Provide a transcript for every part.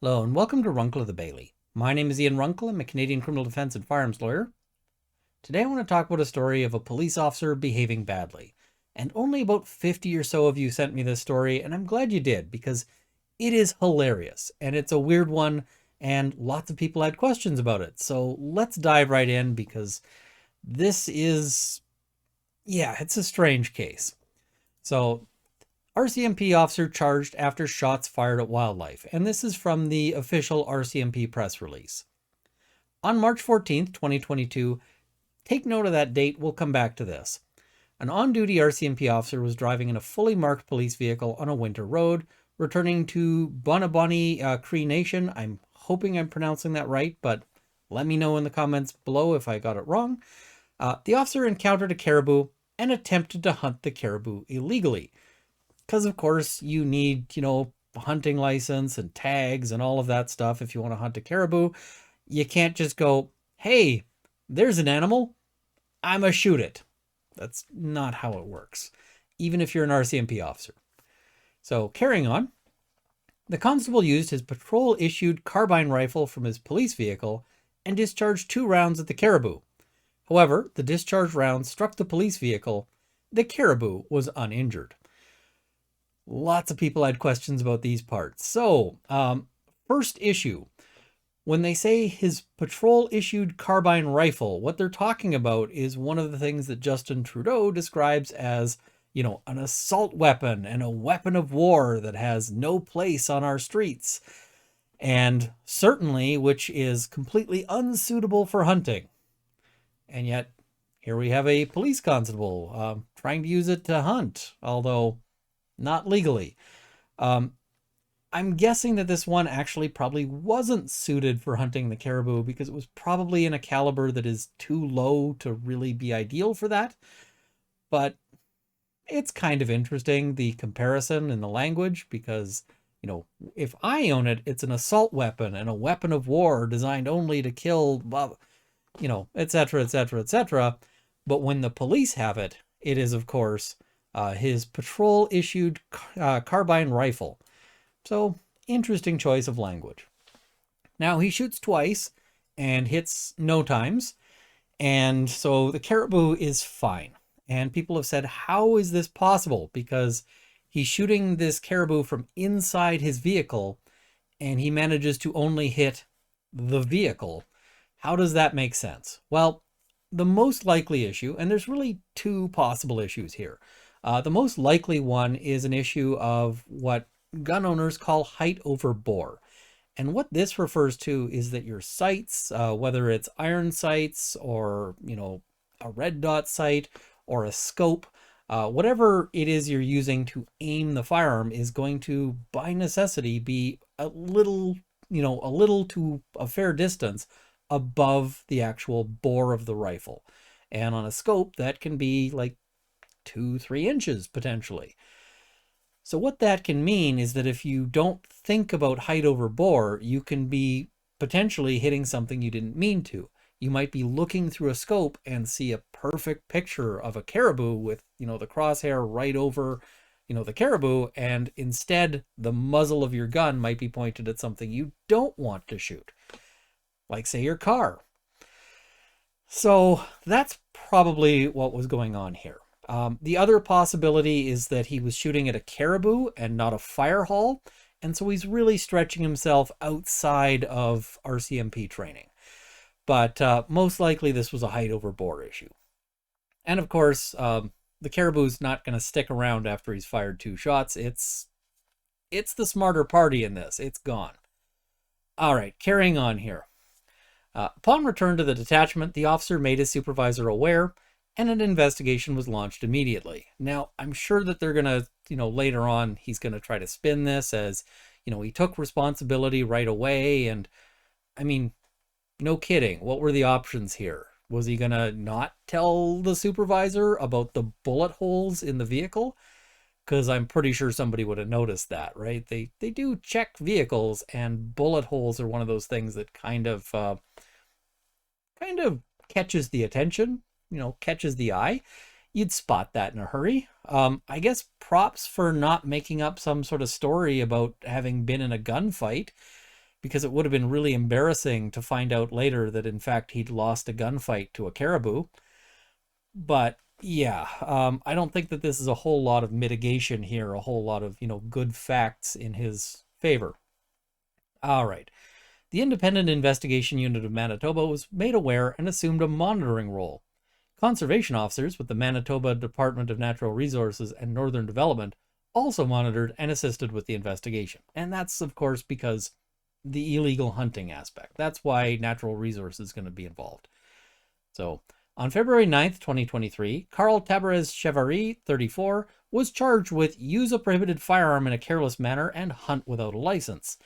Hello and welcome to Runkle of the Bailey. My name is Ian Runkle. I'm a Canadian criminal defense and firearms lawyer. Today I want to talk about a story of a police officer behaving badly. And only about 50 or so of you sent me this story, and I'm glad you did because it is hilarious and it's a weird one and lots of people had questions about it. So let's dive right in because this is, it's a strange case. So RCMP officer charged after shots fired at wildlife, and this is from the official RCMP press release. On March 14th, 2022, take note of that date, we'll come back to this. An on-duty RCMP officer was driving in a fully marked police vehicle on a winter road, returning to Bonaboni Cree Nation. I'm hoping I'm pronouncing that right, but let me know in the comments below if I got it wrong. The officer encountered a caribou and attempted to hunt the caribou illegally. Because, of course, you need, hunting license and tags and all of that stuff if you want to hunt a caribou. You can't just go, hey, there's an animal, I'm going to shoot it. That's not how it works, even if you're an RCMP officer. So, carrying on, the constable used his patrol-issued carbine rifle from his police vehicle and discharged 2 rounds at the caribou. However, the discharged rounds struck the police vehicle. The caribou was uninjured. Lots of people had questions about these parts. So, first issue, when they say his patrol-issued carbine rifle, what they're talking about is one of the things that Justin Trudeau describes as, an assault weapon and a weapon of war that has no place on our streets. And certainly, which is completely unsuitable for hunting. And yet, here we have a police constable trying to use it to hunt, although not legally. I'm guessing that this one actually probably wasn't suited for hunting the caribou because it was probably in a caliber that is too low to really be ideal for that. But it's kind of interesting, the comparison in the language, because, if I own it, it's an assault weapon and a weapon of war designed only to kill, etc., etc., etc. But when the police have it, it is, of course, his patrol-issued carbine rifle. So, interesting choice of language. Now, he shoots twice and hits no times, and so the caribou is fine. And people have said, how is this possible? Because he's shooting this caribou from inside his vehicle, and he manages to only hit the vehicle. How does that make sense? Well, the most likely issue, and there's really 2 possible issues here. The most likely one is an issue of what gun owners call height over bore. And what this refers to is that your sights, whether it's iron sights or, a red dot sight or a scope, whatever it is you're using to aim the firearm is going to, by necessity, be a little to a fair distance above the actual bore of the rifle. And on a scope, that can be like 2-3 inches potentially. So what that can mean is that if you don't think about height over bore, you can be potentially hitting something you didn't mean to. You might be looking through a scope and see a perfect picture of a caribou with, the crosshair right over, the caribou, and instead the muzzle of your gun might be pointed at something you don't want to shoot, like say your car. So that's probably what was going on here. The other possibility is that he was shooting at a caribou and not a fire hall, and so he's really stretching himself outside of RCMP training. But most likely this was a height over bore issue. And of course, the caribou's not going to stick around after he's fired 2 shots. It's the smarter party in this. It's gone. All right, carrying on here. Upon return to the detachment, the officer made his supervisor aware, and an investigation was launched immediately. Now, I'm sure that they're going to, later on, he's going to try to spin this as, he took responsibility right away. And I mean, no kidding. What were the options here? Was he going to not tell the supervisor about the bullet holes in the vehicle? Because I'm pretty sure somebody would have noticed that, right? They do check vehicles, and bullet holes are one of those things that kind of catches the attention, catches the eye. You'd spot that in a hurry. I guess props for not making up some sort of story about having been in a gunfight, because it would have been really embarrassing to find out later that in fact he'd lost a gunfight to a caribou. But yeah, I don't think that this is a whole lot of mitigation here, a whole lot of, good facts in his favor. All right. The Independent Investigation Unit of Manitoba was made aware and assumed a monitoring role. Conservation officers with the Manitoba Department of Natural Resources and Northern Development also monitored and assisted with the investigation. And that's, of course, because the illegal hunting aspect. That's why Natural Resources is going to be involved. So, on February 9th, 2023, Carl Tabarez Chevary, 34, was charged with use a prohibited firearm in a careless manner and hunt without a license.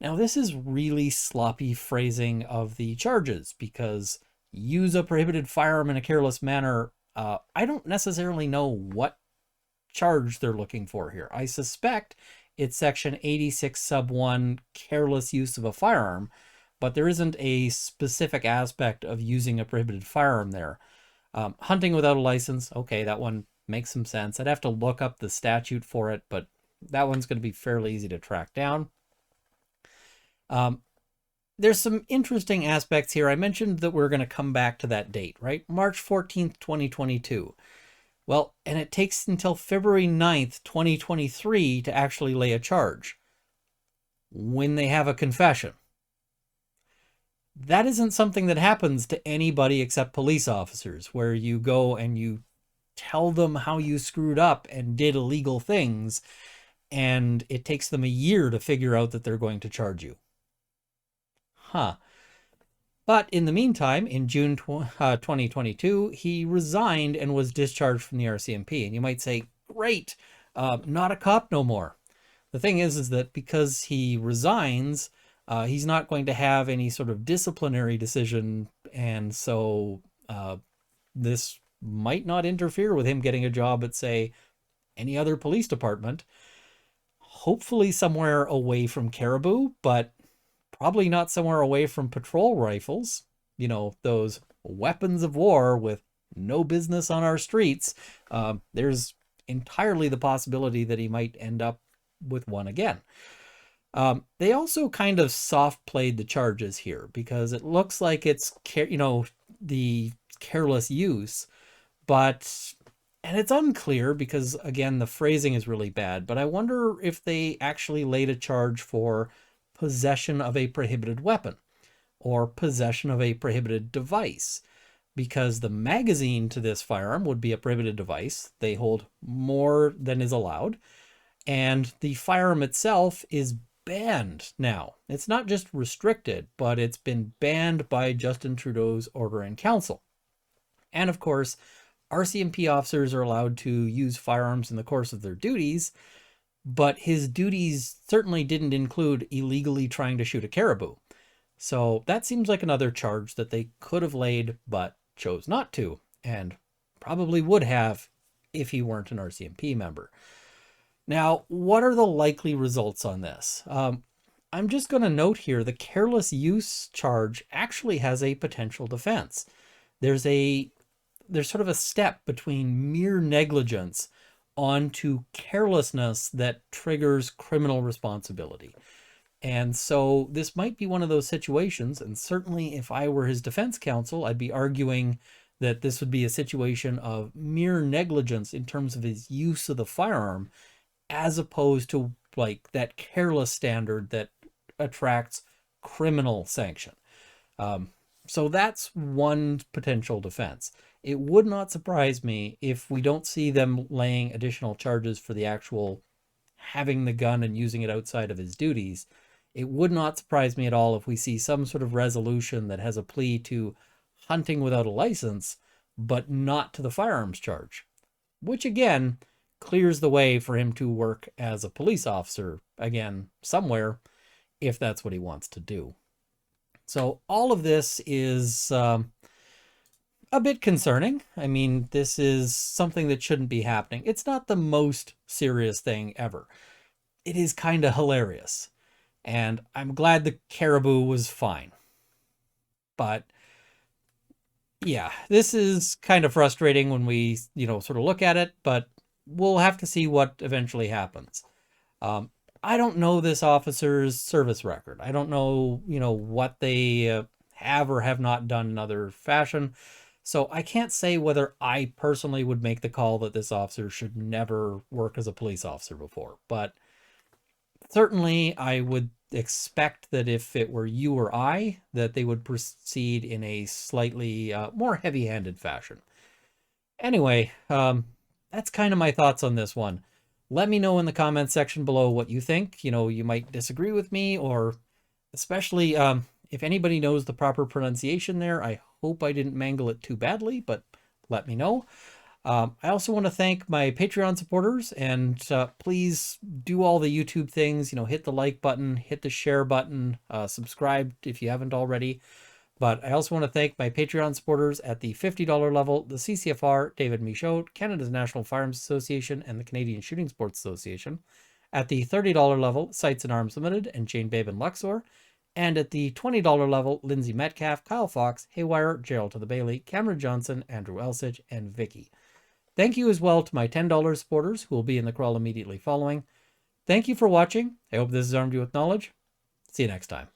Now, this is really sloppy phrasing of the charges because use a prohibited firearm in a careless manner, I don't necessarily know what charge they're looking for here. I suspect it's section 86 sub 1, careless use of a firearm, but there isn't a specific aspect of using a prohibited firearm there. Hunting without a license, okay, that one makes some sense. I'd have to look up the statute for it, but that one's going to be fairly easy to track down. There's some interesting aspects here. I mentioned that we're going to come back to that date, right? March 14th, 2022. Well, and it takes until February 9th, 2023 to actually lay a charge when they have a confession. That isn't something that happens to anybody except police officers, where you go and you tell them how you screwed up and did illegal things, and it takes them a year to figure out that they're going to charge you. But in the meantime, in June 2022, he resigned and was discharged from the RCMP. And you might say, great, not a cop no more. The thing is that because he resigns, he's not going to have any sort of disciplinary decision. And so this might not interfere with him getting a job at, say, any other police department. Hopefully somewhere away from Caribou, but probably not somewhere away from patrol rifles, those weapons of war with no business on our streets. There's entirely the possibility that he might end up with one again. They also kind of soft played the charges here because it looks like it's, the careless use, and it's unclear because, again, the phrasing is really bad, but I wonder if they actually laid a charge for possession of a prohibited weapon or possession of a prohibited device, because the magazine to this firearm would be a prohibited device. They hold more than is allowed, and the firearm itself is banned now. It's not just restricted, but it's been banned by Justin Trudeau's Order in Council. And of course, RCMP officers are allowed to use firearms in the course of their duties, but his duties certainly didn't include illegally trying to shoot a caribou. So that seems like another charge that they could have laid, but chose not to, and probably would have if he weren't an RCMP member. Now, what are the likely results on this? I'm just going to note here, the careless use charge actually has a potential defense. There's sort of a step between mere negligence onto carelessness that triggers criminal responsibility. And so this might be one of those situations, and certainly if I were his defense counsel, I'd be arguing that this would be a situation of mere negligence in terms of his use of the firearm, as opposed to like that careless standard that attracts criminal sanction. So that's one potential defense. It would not surprise me if we don't see them laying additional charges for the actual having the gun and using it outside of his duties. It would not surprise me at all if we see some sort of resolution that has a plea to hunting without a license, but not to the firearms charge, which again clears the way for him to work as a police officer again somewhere, if that's what he wants to do. So all of this is a bit concerning. I mean, this is something that shouldn't be happening. It's not the most serious thing ever. It is kind of hilarious. And I'm glad the caribou was fine. But yeah, this is kind of frustrating when we, sort of look at it, but we'll have to see what eventually happens. I don't know this officer's service record. I don't know, what they have or have not done in other fashion. So I can't say whether I personally would make the call that this officer should never work as a police officer before. But certainly I would expect that if it were you or I, that they would proceed in a slightly more heavy-handed fashion. Anyway, that's kind of my thoughts on this one. Let me know in the comments section below what you think. You might disagree with me, or especially if anybody knows the proper pronunciation there. I hope I didn't mangle it too badly, but let me know. I also want to thank my Patreon supporters, and please do all the YouTube things. Hit the like button, hit the share button, subscribe if you haven't already. But I also want to thank my Patreon supporters at the $50 level, the CCFR, David Michaud, Canada's National Firearms Association, and the Canadian Shooting Sports Association. At the $30 level, Sights and Arms Limited and Jane Babe and Luxor. And at the $20 level, Lindsay Metcalf, Kyle Fox, Haywire, Gerald to the Bailey, Cameron Johnson, Andrew Elsage, and Vicky. Thank you as well to my $10 supporters who will be in the crawl immediately following. Thank you for watching. I hope this has armed you with knowledge. See you next time.